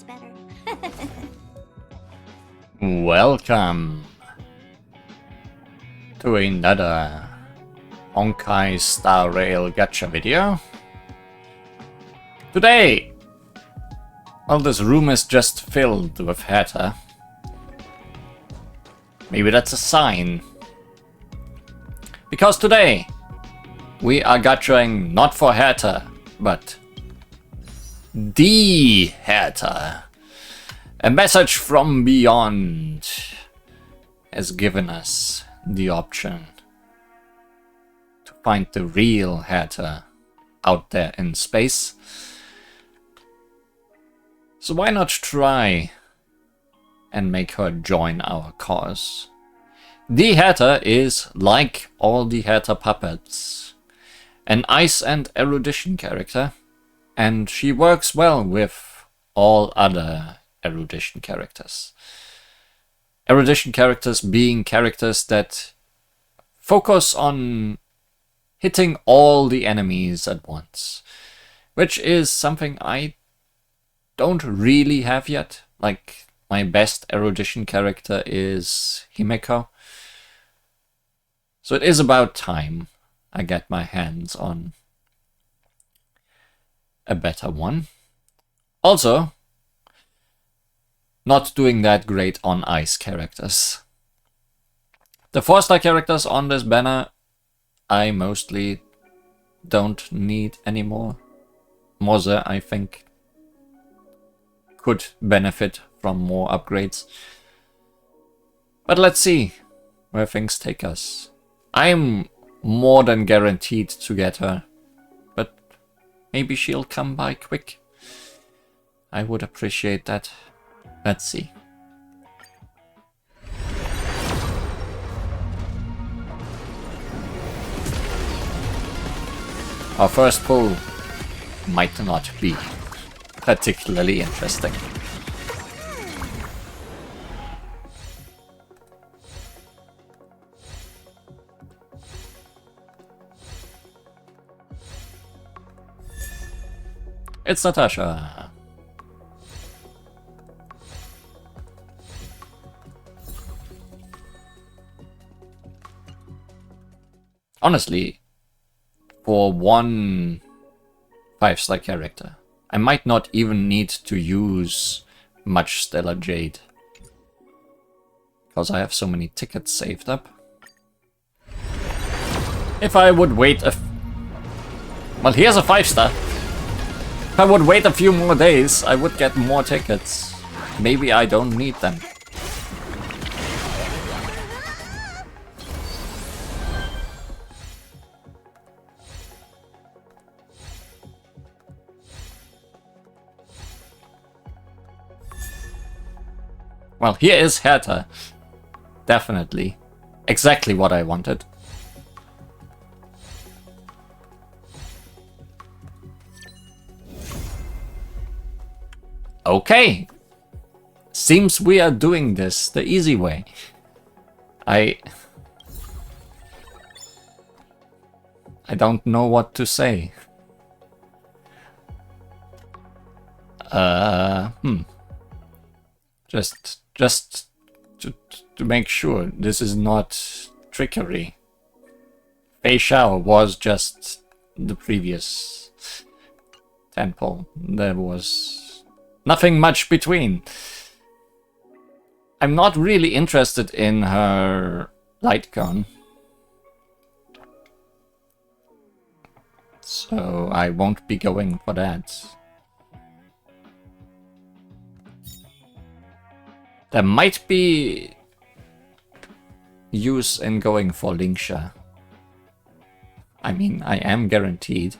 much better. Welcome to another Honkai Star Rail Gacha video. Today, well, this room is just filled with Herta. Maybe that's a sign. Because today, we are gachaing not for Herta, but the Herta. A message from beyond has given us the option to find the real Herta out there in space. So why not try and make her join our cause? The Herta is, like all the Herta puppets, an ice and erudition character, and she works well with all other erudition characters. Erudition characters being characters that focus on hitting all the enemies at once, which is something I don't really have yet. Like, my best erudition character is Himeko. So it is about time I get my hands on a better one. Also, not doing that great on ice characters. The 4-star characters on this banner I mostly don't need anymore. Moze, I think, could benefit from more upgrades. But let's see where things take us. I'm more than guaranteed to get her, but maybe she'll come by quick. I would appreciate that. Let's see. Our first pull might not be particularly interesting. It's Natasha. Honestly, for one 5-star character, I might not even need to use much Stellar Jade, because I have so many tickets saved up. If I would wait well, here's a 5-star. If I would wait a few more days, I would get more tickets. Maybe I don't need them. Well, here is Herta. Definitely. Exactly what I wanted. Okay. Seems we are doing this the easy way. I don't know what to say. Just to make sure this is not trickery. Fei Shao was just the previous temple. There was nothing much between. I'm not really interested in her light gun, so I won't be going for that. There might be use in going for Lingsha. I mean, I am guaranteed.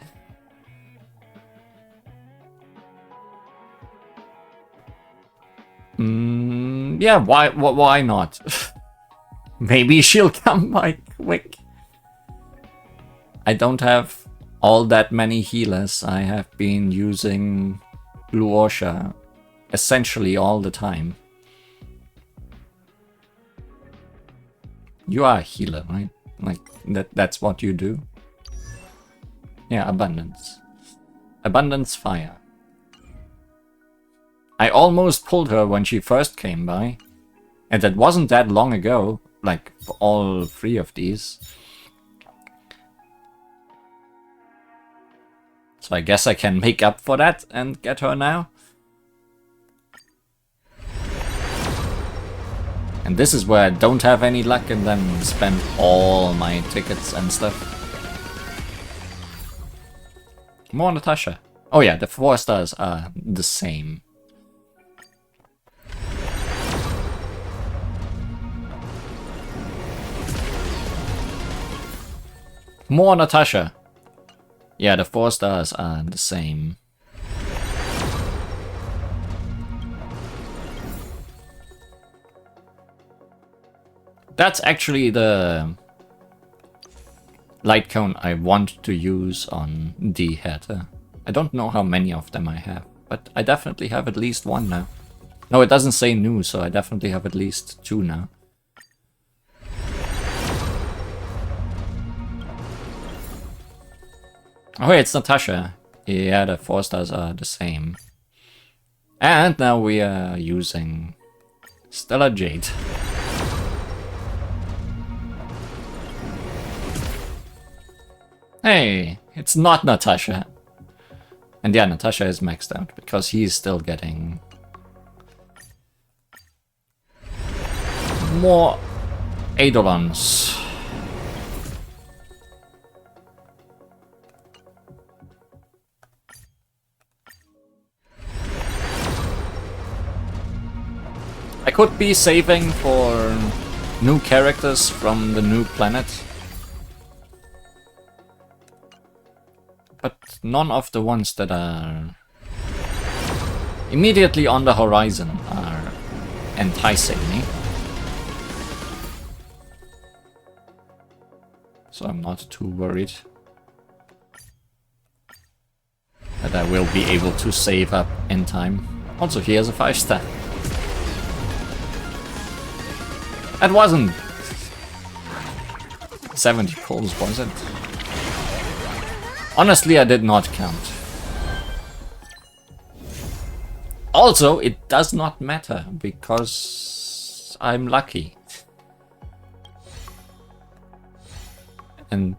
Yeah, why not? Maybe she'll come by quick. I don't have all that many healers. I have been using Blue Osha essentially all the time. You are a healer, right? Like, that's what you do? Yeah, abundance. Abundance fire. I almost pulled her when she first came by. And that wasn't that long ago, like for all 3 of these. So I guess I can make up for that and get her now. And this is where I don't have any luck and then spend all my tickets and stuff. More Natasha. Oh yeah, the 4 stars are the same. More Natasha. Yeah, the 4 stars are the same. That's actually the light cone I want to use on the Herta. I don't know how many of them I have, but I definitely have at least 1 now. No, it doesn't say new, so I definitely have at least 2 now. Oh, hey, it's Natasha. Yeah, the 4 stars are the same. And now we are using Stellar Jade. Hey, it's not Natasha. And yeah, Natasha is maxed out because he's still getting more Eidolons. I could be saving for new characters from the new planet. But none of the ones that are immediately on the horizon are enticing me. So I'm not too worried that I will be able to save up in time. Also, here's a 5-star. That wasn't 70 pulls, was it? Honestly, I did not count. Also, it does not matter, because I'm lucky. And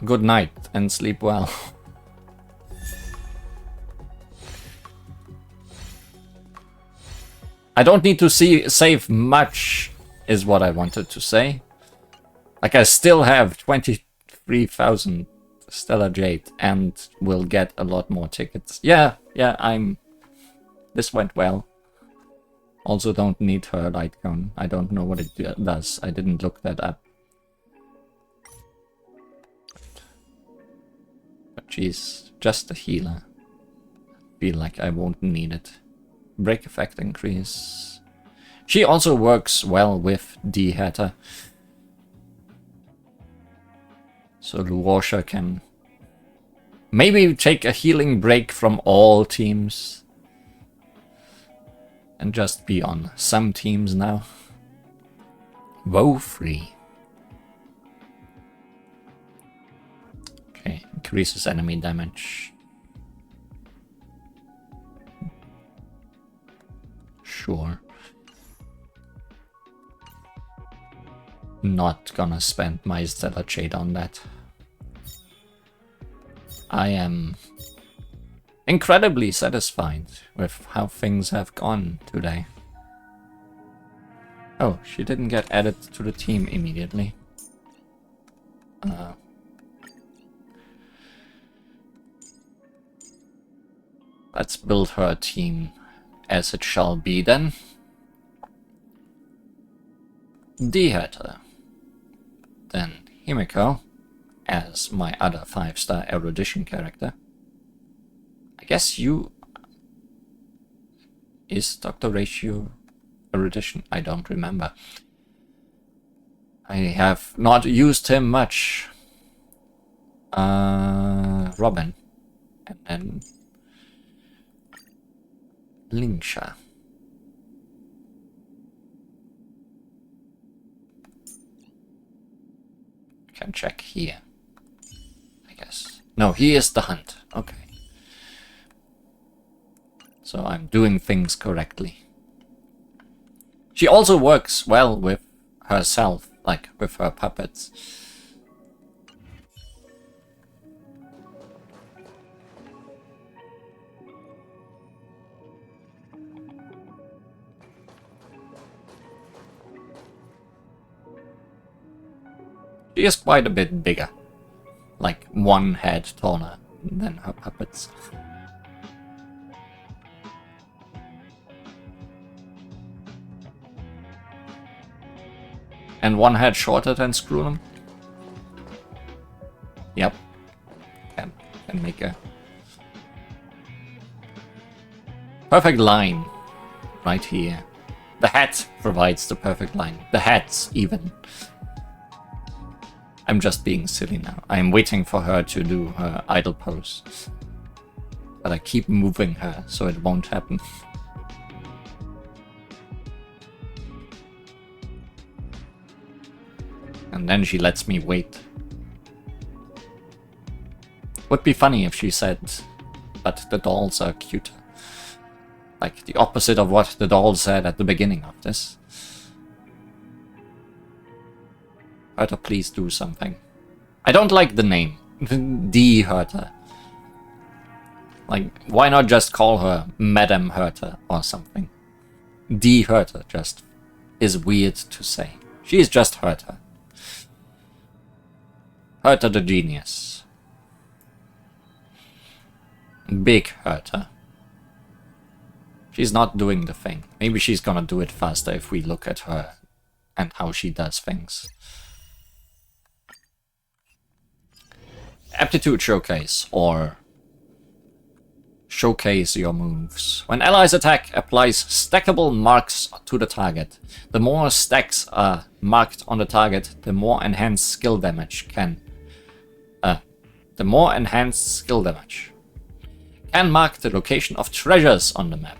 good night, and sleep well. I don't need to save much, is what I wanted to say. Like, I still have 23,000 Stellar Jade and will get a lot more tickets. Yeah, this went well. Also don't need her light cone. I don't know what it does. I didn't look that up. But she's just a healer. Feel like I won't need it. Break effect increase. She also works well with the Herta. So Luosha can maybe take a healing break from all teams and just be on some teams now. Woe free. Okay, increases enemy damage. Sure. Not gonna spend my Stellar Jade on that. I am incredibly satisfied with how things have gone today. Oh, she didn't get added to the team immediately. Let's build her team as it shall be then. The Herta. Then Himiko as my other 5-star erudition character. I guess you... Is Dr. Ratio erudition? I don't remember. I have not used him much. Robin. And then... Lingsha. Can check here, I guess. No, he is the hunt. Okay. So I'm doing things correctly. She also works well with herself, like with her puppets. She is quite a bit bigger, like one head taller than her puppets. And one head shorter than Screw'em. Yep. Can make a perfect line right here. The hat provides the perfect line. The hats even. I'm just being silly now. I'm waiting for her to do her idle pose. But I keep moving her so it won't happen. And then she lets me wait. Would be funny if she said, but the dolls are cuter. Like the opposite of what the doll said at the beginning of this. Herta, please do something. I don't like the name. The Herta. Like, why not just call her Madame Herta or something? The Herta just is weird to say. She is just Herta. Herta the genius. Big Herta. She's not doing the thing. Maybe she's gonna do it faster if we look at her and how she does things. Aptitude Showcase, or Showcase your moves. When allies attack, applies stackable marks to the target. The more stacks are marked on the target, the more enhanced skill damage can... can mark the location of treasures on the map.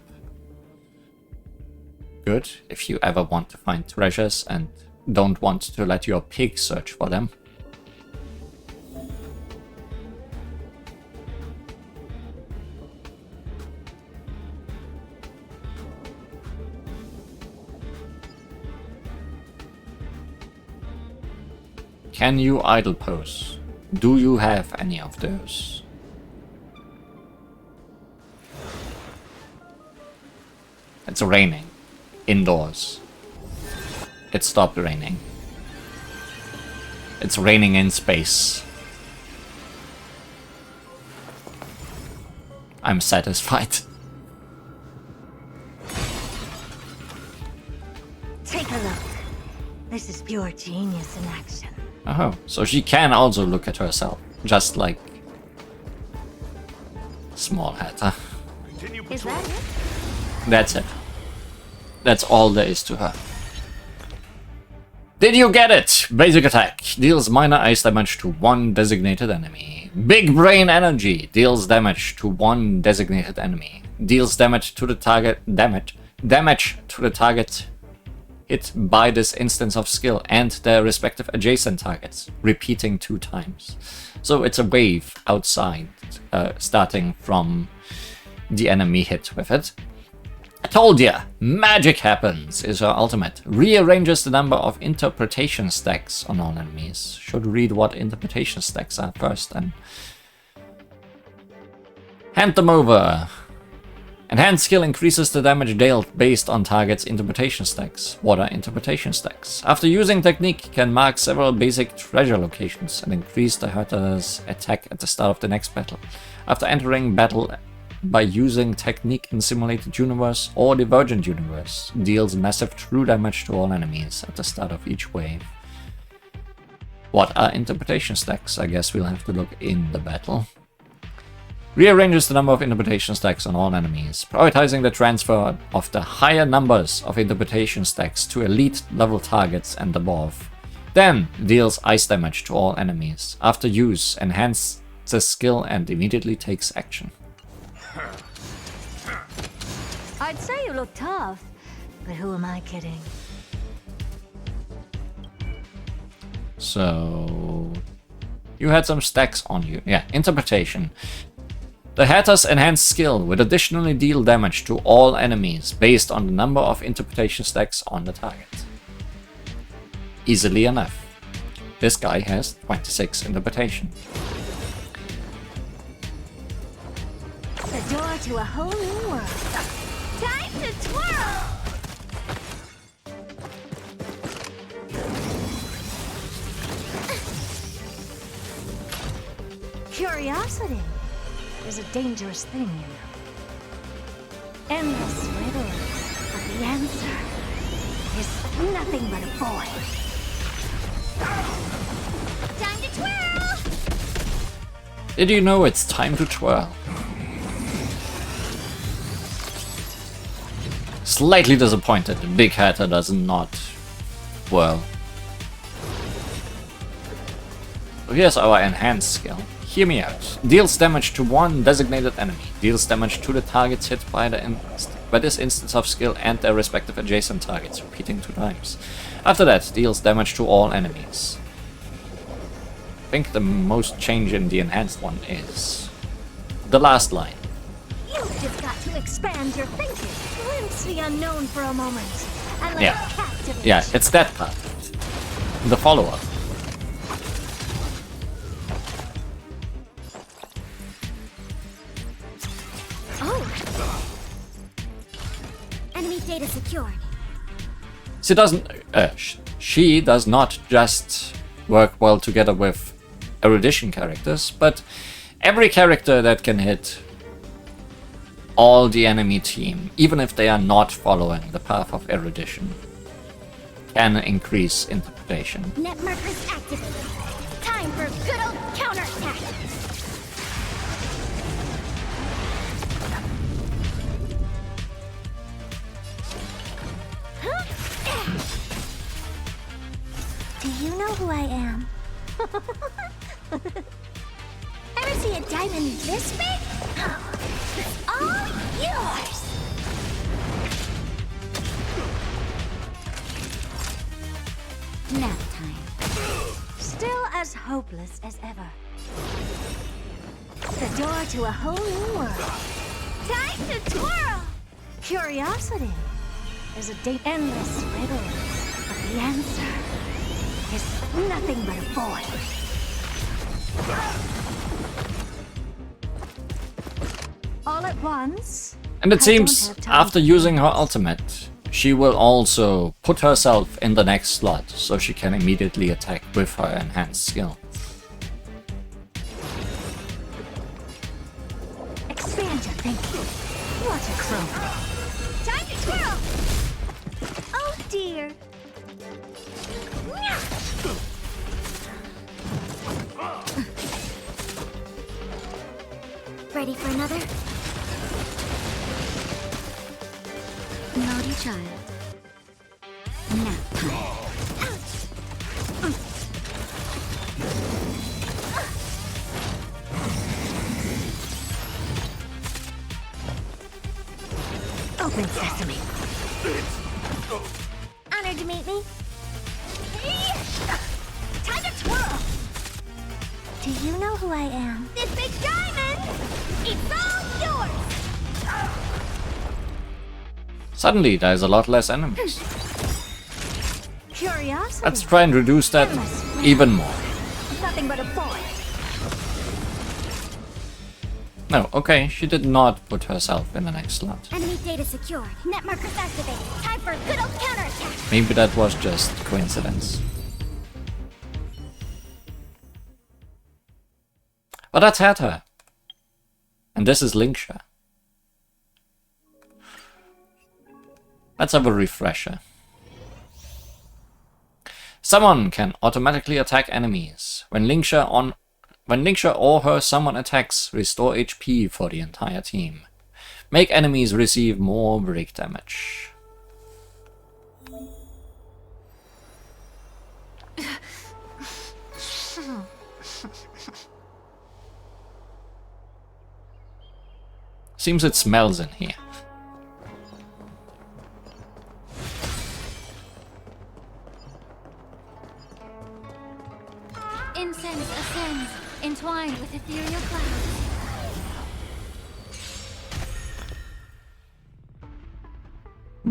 Good, if you ever want to find treasures and don't want to let your pig search for them. Can you idle pose? Do you have any of those? It's raining. Indoors. It stopped raining. It's raining in space. I'm satisfied. Take a look. This is pure genius in action. Oh, so she can also look at herself, just like Small Herta. Is that it? That's it. That's all there is to her. Did you get it? Basic attack. Deals minor ice damage to one designated enemy. Big brain energy. Deals damage to one designated enemy. Deals damage to the target. Damage to the target hit by this instance of skill and their respective adjacent targets, repeating 2 times. So it's a wave outside, starting from the enemy hit with it. I told ya! Magic happens is her ultimate. Rearranges the number of interpretation stacks on all enemies. Should read what interpretation stacks are first and hand them over. Enhanced skill increases the damage dealt based on target's interpretation stacks. What are interpretation stacks? After using technique, can mark several basic treasure locations and increase the Herta's attack at the start of the next battle. After entering battle by using technique in simulated universe or divergent universe, deals massive true damage to all enemies at the start of each wave. What are interpretation stacks? I guess we'll have to look in the battle. Rearranges the number of interpretation stacks on all enemies, prioritizing the transfer of the higher numbers of interpretation stacks to elite level targets and above. Then deals ice damage to all enemies. After use, enhances the skill and immediately takes action. I'd say you look tough, but who am I kidding? So you had some stacks on you. Yeah, interpretation. The Herta's enhanced skill would additionally deal damage to all enemies based on the number of interpretation stacks on the target. Easily enough. This guy has 26 interpretation. The door to a whole new world. Time to twirl! Curiosity is a dangerous thing, you know. Endless riddles, but the answer is nothing but a void. Time to twirl! Did you know it's time to twirl? Slightly disappointed, the big Herta does not whirl. So here's our enhanced skill. Hear me out. Deals damage to one designated enemy. Deals damage to the targets hit by this instance of skill and their respective adjacent targets, repeating 2 times. After that, deals damage to all enemies. I think the most change in the enhanced one is the last line. You've just got to expand your thinking. Glimpse the unknown for a moment. And let Yeah. it captivate. Yeah, it's that part. The follow-up. Oh. Enemy data secured. She does not just work well together with erudition characters, but every character that can hit all the enemy team, even if they are not following the path of erudition, can increase interpretation. Net markers activated. Time for good old counterattack. Do you know who I am? Ever see a diamond this big? It's all yours! Nap time. Still as hopeless as ever. The door to a whole new world. Time to twirl! Curiosity is a endless riddle, but the answer is nothing but a void. All at once? And it I seems, don't have time after using her ultimate, she will also put herself in the next slot, so she can immediately attack with her enhanced skill. Expand your thinking. What a crow. Time to twirl! Oh dear. Ready for another? Naughty child. Nap time. Open sesame. Honored to meet me. Time to twirl. Do you know who I am? This big diamond! It's all yours! Suddenly, there's a lot less enemies. Curiosity. Let's try and reduce that even more. Nothing but a void. No, okay, she did not put herself in the next slot. Enemy data secured. Net markers activated. Time for a good old counterattack. Maybe that was just coincidence. But that's Herta. And this is Linksha. Let's have a refresher. Summon can automatically attack enemies. When Linksha or her summon attacks, restore HP for the entire team. Make enemies receive more break damage. Seems it smells in here. Incense ascends, entwined with ethereal clouds.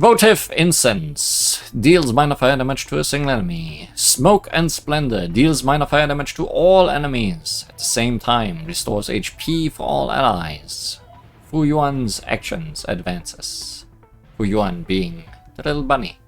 Votive Incense deals minor fire damage to a single enemy. Smoke and Splendor deals minor fire damage to all enemies. At the same time, restores HP for all allies. Fu Yuan's actions advances. Fu Yuan being the little bunny.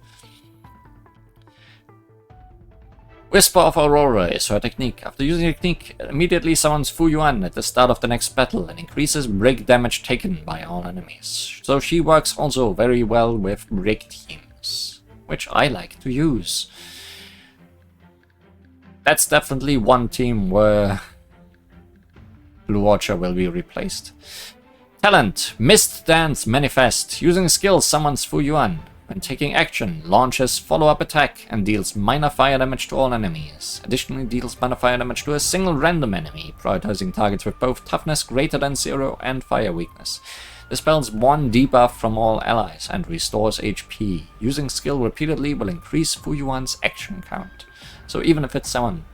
Whisper of Aurora is her technique. After using the technique, it immediately summons Fu Yuan at the start of the next battle and increases break damage taken by all enemies. So she works also very well with break teams, which I like to use. That's definitely one team where Blue Watcher will be replaced. Talent, Mist Dance Manifest. Using skill summons Fu Yuan. When taking action, launches follow-up attack and deals minor fire damage to all enemies. Additionally, deals minor fire damage to a single random enemy, prioritizing targets with both toughness greater than 0 and fire weakness. Dispels 1 debuff from all allies and restores HP. Using skill repeatedly will increase Fu Yuan's action count. So even if it's summoned,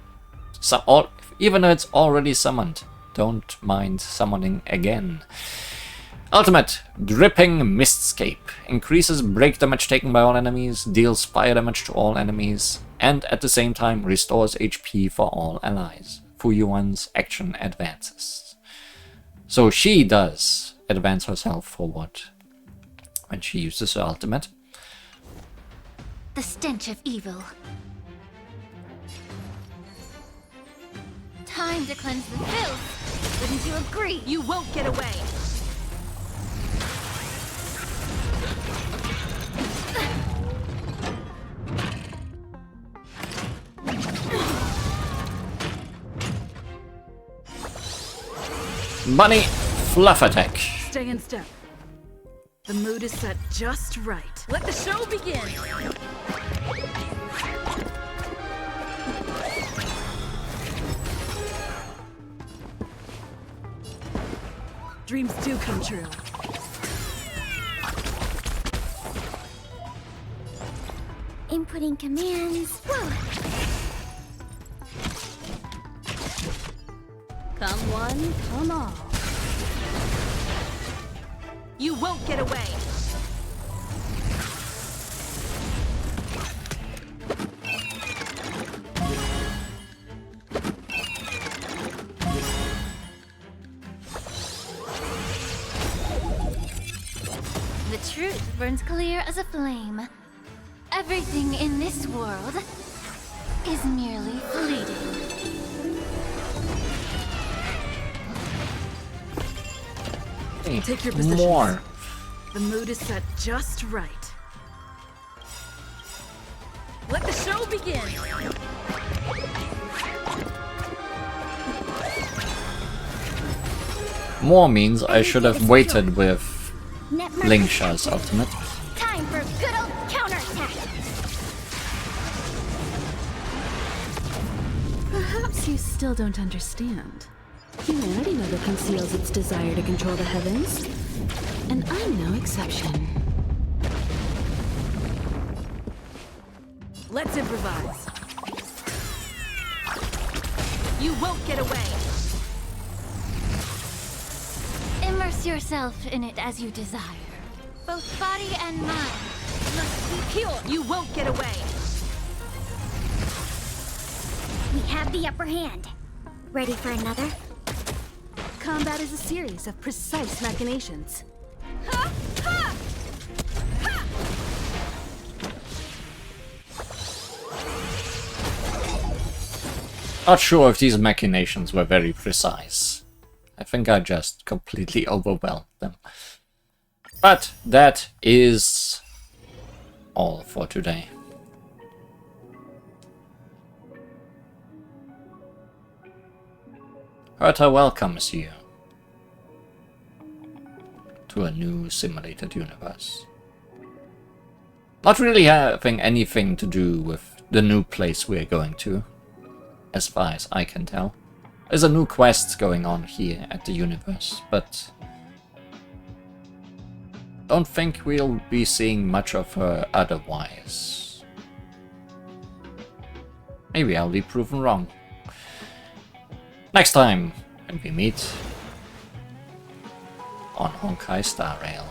even if it's already summoned, don't mind summoning again. Ultimate, Dripping Mistscape. Increases break damage taken by all enemies, deals fire damage to all enemies, and at the same time restores HP for all allies. Fu Yuan's action advances. So she does advance herself forward when she uses her ultimate. The stench of evil. Time to cleanse the filth. Wouldn't you agree? You won't get away! Bunny Fluff Attack. Stay in step. The mood is set just right. Let the show begin! Dreams do come true. Inputting commands. Whoa. Come one, come all. You won't get away! The truth burns clear as a flame. Everything in this world is merely fleeting. Take your positions. More. The mood is set just right. Let the show begin! More means I should have waited with Lingsha's ultimate. Time for good old counterattack. Perhaps you still don't understand. Humanity never conceals its desire to control the heavens, and I'm no exception. Let's improvise. You won't get away! Immerse yourself in it as you desire. Both body and mind must be pure. You won't get away! We have the upper hand. Ready for another? Combat is a series of precise machinations. Ha! Ha! Ha! Not sure if these machinations were very precise. I think I just completely overwhelmed them. But that is all for today. Herta welcomes you to a new simulated universe. Not really having anything to do with the new place we're going to, as far as I can tell. There's a new quest going on here at the universe, but don't think we'll be seeing much of her otherwise. Maybe I'll be proven wrong. Next time, when we meet on Honkai Star Rail.